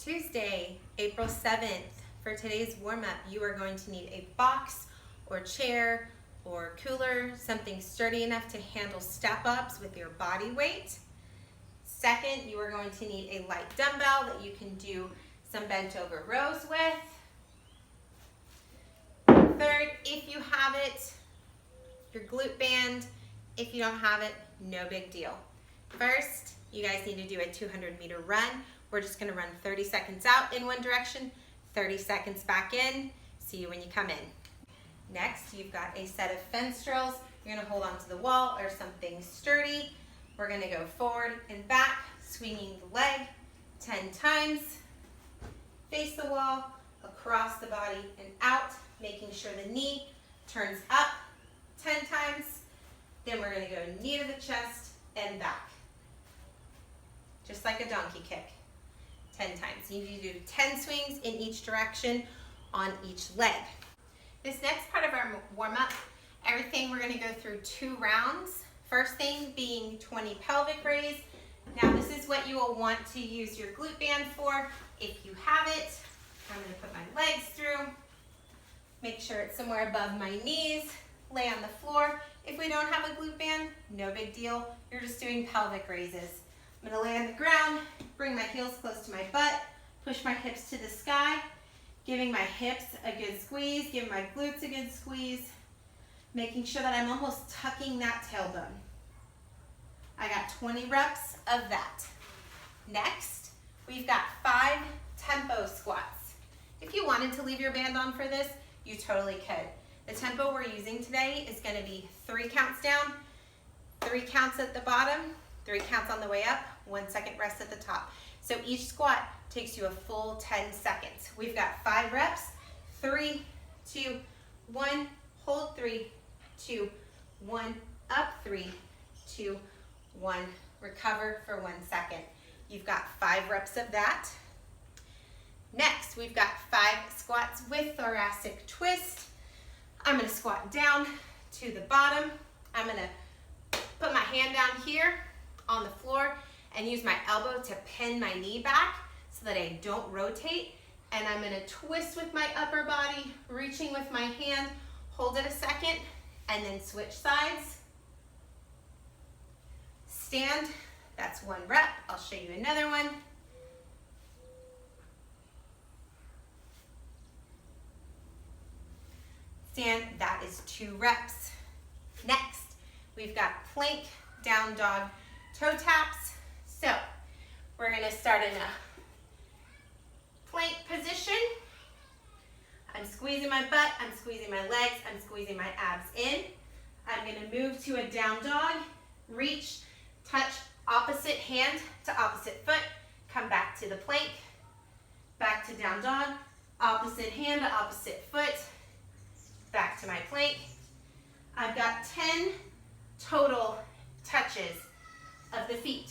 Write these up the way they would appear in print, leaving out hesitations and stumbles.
Tuesday, April 7th. For today's warm-up, you are going to need a box or chair or cooler, something sturdy enough to handle step-ups with your body weight. Second, you are going to need a light dumbbell that you can do some bent over rows with. Third, if you have it, your glute band. If you don't have it, no big deal. First, you guys need to do a 200-meter run. We're just gonna run 30 seconds out in one direction, 30 seconds back in. See you when you come in. Next, you've got a set of fence drills. You're gonna hold onto the wall or something sturdy. We're gonna go forward and back, swinging the leg 10 times. Face the wall, across the body and out, making sure the knee turns up 10 times. Then we're gonna go knee to the chest and back. Just like a donkey kick, 10 times. You need to do 10 swings in each direction on each leg. This next part of our warm-up, everything we're gonna go through 2 rounds. First thing being 20 pelvic raise. Now this is what you will want to use your glute band for. If you have it, I'm gonna put my legs through. Make sure it's somewhere above my knees. Lay on the floor. If we don't have a glute band, no big deal. You're just doing pelvic raises. I'm gonna lay on the ground, bring my heels close to my butt, push my hips to the sky, giving my hips a good squeeze, giving my glutes a good squeeze, making sure that I'm almost tucking that tailbone. I got 20 reps of that. Next, we've got 5 tempo squats. If you wanted to leave your band on for this, you totally could. The tempo we're using today is gonna be 3 counts down, 3 counts at the bottom, 3 counts on the way up, 1 second rest at the top. So each squat takes you a full 10 seconds. We've got 5 reps, 3, 2, 1, hold 3, 2, 1, up 3, 2, 1, recover for 1 second. You've got 5 reps of that. Next, we've got 5 squats with thoracic twist. I'm gonna squat down to the bottom. I'm gonna put my hand down here on the floor and use my elbow to pin my knee back so that I don't rotate. And I'm gonna twist with my upper body, reaching with my hand, hold it a second, and then switch sides. Stand, that's 1 rep. I'll show you another one. Stand, that is 2 reps. Next, we've got plank, down dog, toe taps. So we're gonna start in a plank position. I'm squeezing my butt, I'm squeezing my legs, I'm squeezing my abs in. I'm gonna move to a down dog, reach, touch opposite hand to opposite foot, come back to the plank, back to down dog, opposite hand to opposite foot, back to my plank. I've got 10 total touches of the feet.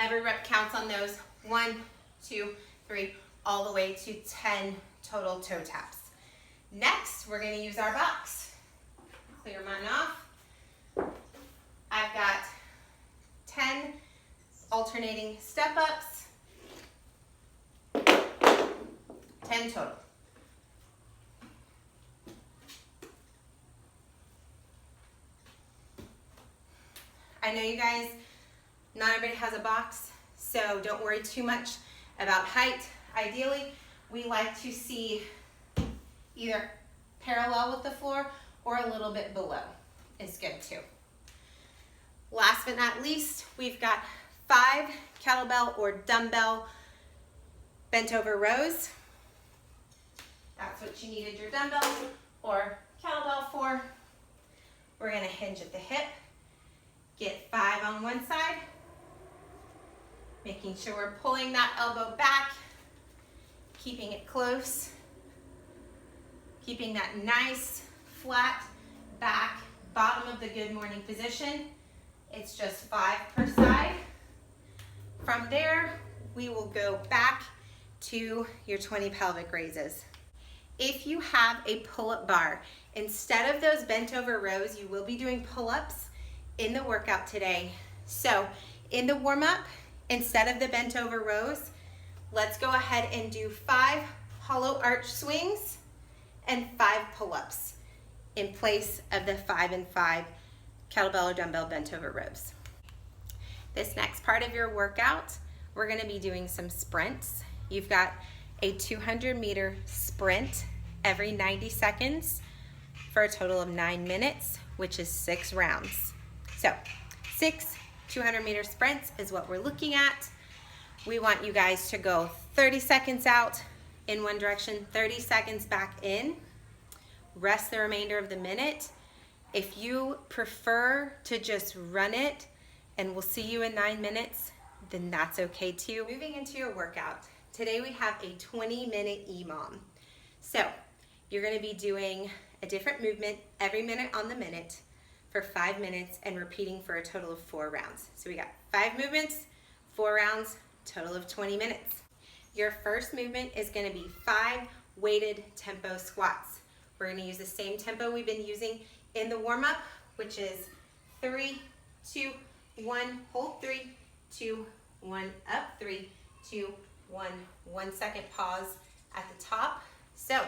Every rep counts on those. 1, 2, 3, all the way to 10 total toe taps. Next, we're gonna use our box. Clear mine off. I've got 10 alternating step-ups, 10 total. I know you guys, not everybody has a box, so don't worry too much about height. Ideally, we like to see either parallel with the floor or a little bit below is good too. Last but not least, we've got 5 kettlebell or dumbbell bent over rows. That's what you needed your dumbbell or kettlebell for. We're gonna hinge at the hip. Get 5 on one side, making sure we're pulling that elbow back, keeping it close, keeping that nice, flat back, bottom of the good morning position. It's just 5 per side. From there, we will go back to your 20 pelvic raises. If you have a pull-up bar, instead of those bent over rows, you will be doing pull-ups in the workout today. So in the warm-up, Instead of the bent over rows, let's go ahead and do 5 hollow arch swings and 5 pull-ups in place of the 5 and 5 kettlebell or dumbbell bent over rows. This next part of your workout, we're gonna be doing some sprints. You've got a 200-meter sprint every 90 seconds for a total of 9 minutes, which is 6 rounds. So 6 200-meter sprints is what we're looking at. We want you guys to go 30 seconds out in one direction, 30 seconds back in. Rest the remainder of the minute. If you prefer to just run it and we'll see you in 9 minutes, then that's okay too. Moving into your workout, today we have a 20-minute EMOM. So you're gonna be doing a different movement every minute on the minute for 5 minutes and repeating for a total of 4 rounds. So we got 5 movements, 4 rounds, total of 20 minutes. Your first movement is gonna be 5 weighted tempo squats. We're gonna use the same tempo we've been using in the warm-up, which is 3, 2, 1, hold 3, 2, 1, up 3, 2, 1, 1 second pause at the top. So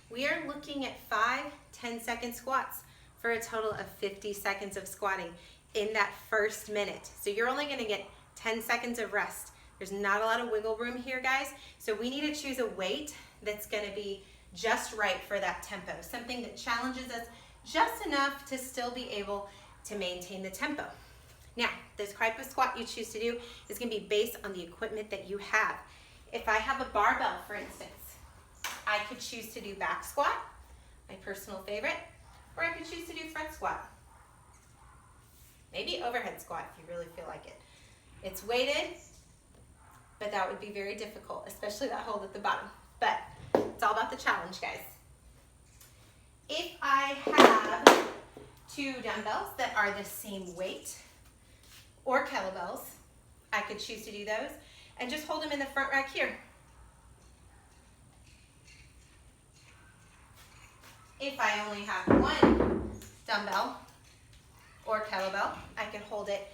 we are looking at 5 10-second squats for a total of 50 seconds of squatting in that first minute. So you're only gonna get 10 seconds of rest. There's not a lot of wiggle room here, guys. So we need to choose a weight that's gonna be just right for that tempo, something that challenges us just enough to still be able to maintain the tempo. Now, this type of squat you choose to do is gonna be based on the equipment that you have. If I have a barbell, for instance, I could choose to do back squat, my personal favorite, or I could choose to do front squat. Maybe overhead squat if you really feel like it. It's weighted, but that would be very difficult, especially that hold at the bottom. But it's all about the challenge, guys. If I have 2 dumbbells that are the same weight, or kettlebells, I could choose to do those and just hold them in the front rack here. If I only have 1 dumbbell or kettlebell, I can hold it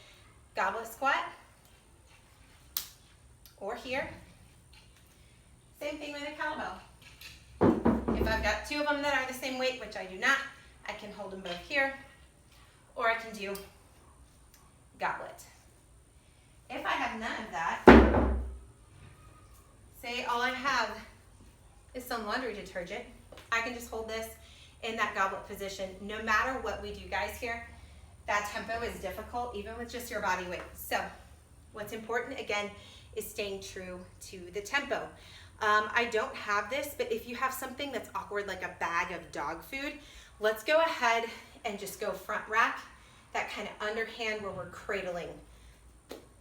goblet squat or here. Same thing with a kettlebell. If I've got 2 of them that are the same weight, which I do not, I can hold them both here, or I can do goblet. If I have none of that, say all I have is some laundry detergent, I can just hold this in that goblet position. No matter what we do, guys, here, that tempo is difficult, even with just your body weight. So what's important, again, is staying true to the tempo. I don't have this, but if you have something that's awkward, like a bag of dog food, let's go ahead and just go front rack, that kind of underhand where we're cradling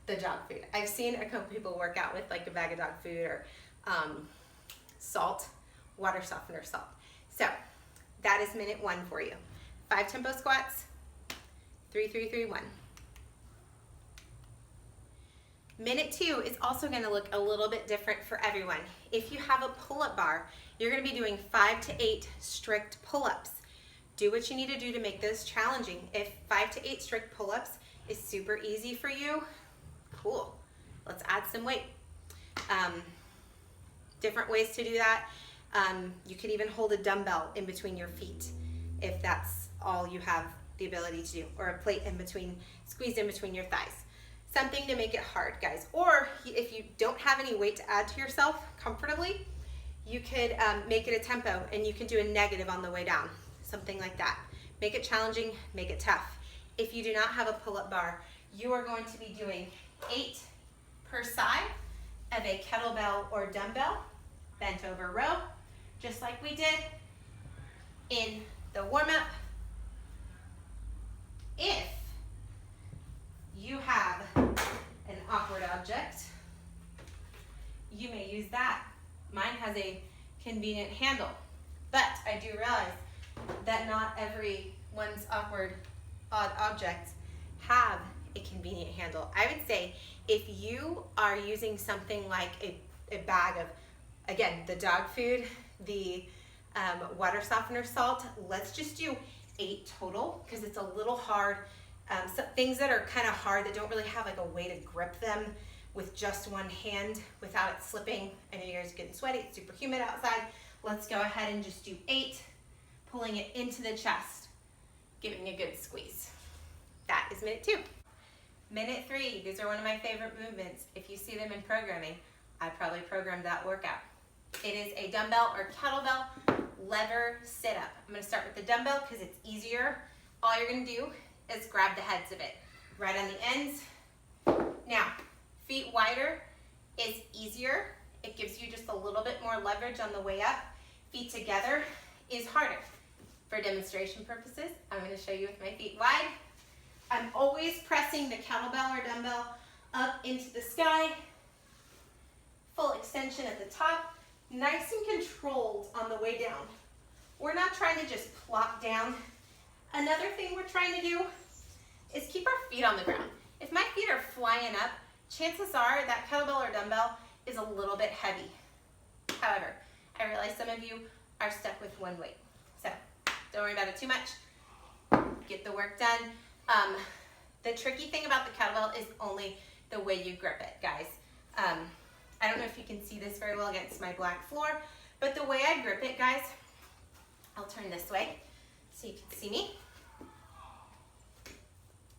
the dog food. I've seen a couple people work out with like a bag of dog food or salt, water softener salt. So that is minute 1 for you. 5 tempo squats, 3, 3, 3, 1. Minute 2 is also gonna look a little bit different for everyone. If you have a pull-up bar, you're gonna be doing 5 to 8 strict pull-ups. Do what you need to do to make those challenging. If 5 to 8 strict pull-ups is super easy for you, cool. Let's add some weight. Different ways to do that. You could even hold a dumbbell in between your feet if that's all you have the ability to do, or a plate in between, squeezed in between your thighs. Something to make it hard, guys. Or if you don't have any weight to add to yourself comfortably, you could make it a tempo and you can do a negative on the way down, something like that. Make it challenging, make it tough. If you do not have a pull-up bar, you are going to be doing 8 per side of a kettlebell or dumbbell, bent over row, just like we did in the warm-up. If you have an awkward object, you may use that. Mine has a convenient handle, but I do realize that not everyone's odd objects have a convenient handle. I would say if you are using something like a bag of, again, the dog food, the water softener salt, let's just do 8 total because it's a little hard. So things that are kind of hard that don't really have like a way to grip them with just one hand without it slipping. I know you guys are getting sweaty, it's super humid outside. Let's go ahead and just do 8, pulling it into the chest, giving a good squeeze. That is minute 2. Minute 3, these are one of my favorite movements. If you see them in programming, I probably programmed that workout. It is a dumbbell or kettlebell lever sit-up. I'm gonna start with the dumbbell because it's easier. All you're gonna do is grab the heads of it, right on the ends. Now, feet wider is easier. It gives you just a little bit more leverage on the way up. Feet together is harder. For demonstration purposes, I'm gonna show you with my feet wide. I'm always pressing the kettlebell or dumbbell up into the sky. Full extension at the top, nice and controlled on the way down. We're not trying to just plop down. Another thing we're trying to do is keep our feet on the ground. If my feet are flying up, chances are that kettlebell or dumbbell is a little bit heavy. However, I realize some of you are stuck with one weight. So don't worry about it too much. Get the work done. The tricky thing about the kettlebell is only the way you grip it, guys. I don't know if you can see this very well against my black floor, but the way I grip it, guys, I'll turn this way so you can see me.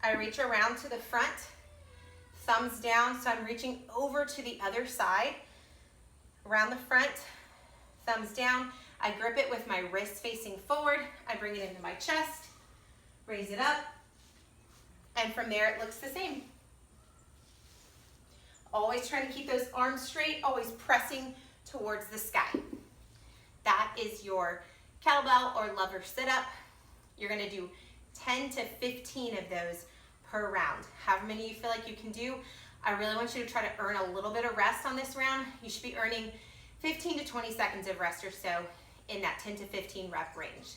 I reach around to the front, thumbs down, so I'm reaching over to the other side, around the front, thumbs down. I grip it with my wrist facing forward. I bring it into my chest, raise it up, and from there it looks the same. Always trying to keep those arms straight, always pressing towards the sky. That is your kettlebell or lever sit-up. You're gonna do 10 to 15 of those per round. However many you feel like you can do. I really want you to try to earn a little bit of rest on this round. You should be earning 15 to 20 seconds of rest or so in that 10 to 15 rep range.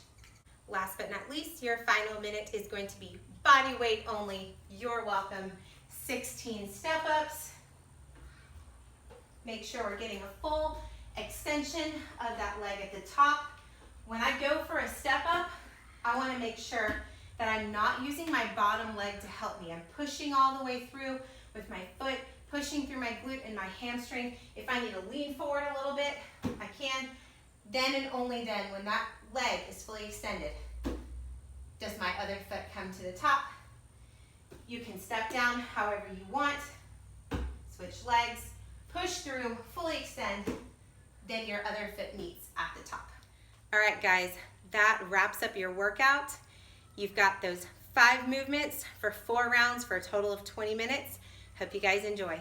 Last but not least, your final minute is going to be body weight only. You're welcome. 16 step-ups. Make sure we're getting a full extension of that leg at the top. When I go for a step-up, I want to make sure that I'm not using my bottom leg to help me. I'm pushing all the way through with my foot, pushing through my glute and my hamstring. If I need to lean forward a little bit, I can. Then and only then, when that leg is fully extended, does my other foot come to the top. You can step down however you want, switch legs, push through, fully extend, then your other foot meets at the top. All right, guys, that wraps up your workout. You've got those 5 movements for 4 rounds for a total of 20 minutes. Hope you guys enjoy.